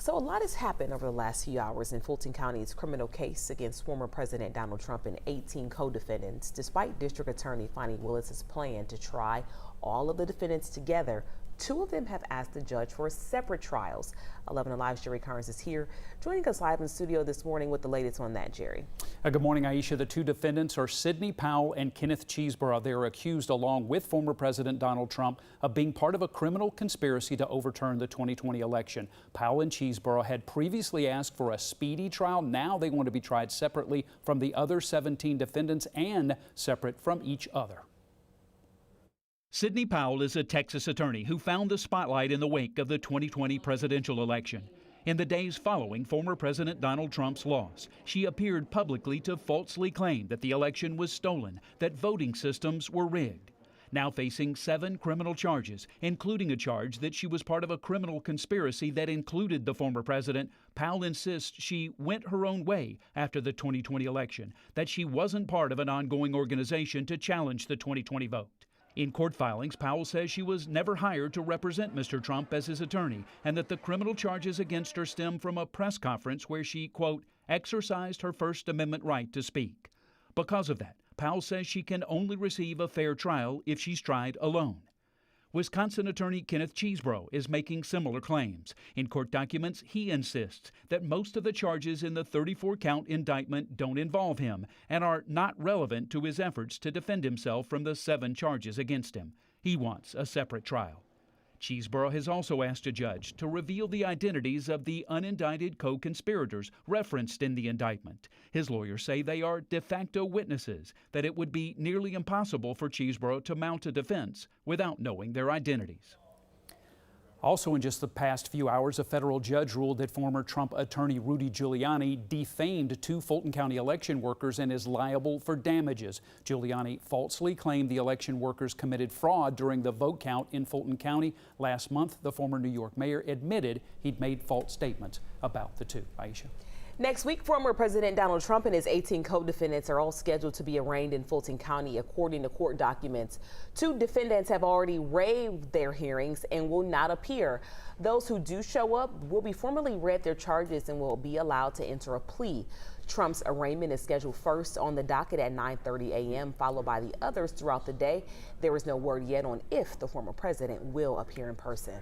So a lot has happened over the last few hours in Fulton County's criminal case against former President Donald Trump and 18 co-defendants. Despite District Attorney Fonnie Willis's plan to try all of the defendants together, two of them have asked the judge for separate trials. 11 Alive's Jerry Carnes is here, joining us live in the studio this morning with the latest on that, Jerry. Good morning, Aisha. The two defendants are Sidney Powell and Kenneth Cheeseborough. They are accused, along with former President Donald Trump, of being part of a criminal conspiracy to overturn the 2020 election. Powell and Cheeseborough had previously asked for a speedy trial. Now they want to be tried separately from the other 17 defendants and separate from each other. Sidney Powell is a Texas attorney who found the spotlight in the wake of the 2020 presidential election. In the days following former President Donald Trump's loss, she appeared publicly to falsely claim that the election was stolen, that voting systems were rigged. Now facing 7 criminal charges, including a charge that she was part of a criminal conspiracy that included the former president, Powell insists she went her own way after the 2020 election, that she wasn't part of an ongoing organization to challenge the 2020 vote. In court filings, Powell says she was never hired to represent Mr. Trump as his attorney and that the criminal charges against her stem from a press conference where she, quote, exercised her First Amendment right to speak. Because of that, Powell says she can only receive a fair trial if she's tried alone. Wisconsin attorney Kenneth Cheeseborough is making similar claims. In court documents, he insists that most of the charges in the 34-count indictment don't involve him and are not relevant to his efforts to defend himself from the 7 charges against him. He wants a separate trial. Cheeseborough has also asked a judge to reveal the identities of the unindicted co-conspirators referenced in the indictment. His lawyers say they are de facto witnesses, that it would be nearly impossible for Cheeseborough to mount a defense without knowing their identities. Also, in just the past few hours, a federal judge ruled that former Trump attorney Rudy Giuliani defamed 2 Fulton County election workers and is liable for damages. Giuliani falsely claimed the election workers committed fraud during the vote count in Fulton County. Last month, the former New York mayor admitted he'd made false statements about the two. Aisha. Next week, former President Donald Trump and his 18 co-defendants are all scheduled to be arraigned in Fulton County, according to court documents. 2 defendants have already waived their hearings and will not appear. Those who do show up will be formally read their charges and will be allowed to enter a plea. Trump's arraignment is scheduled first on the docket at 9:30 a.m., followed by the others throughout the day. There is no word yet on if the former president will appear in person.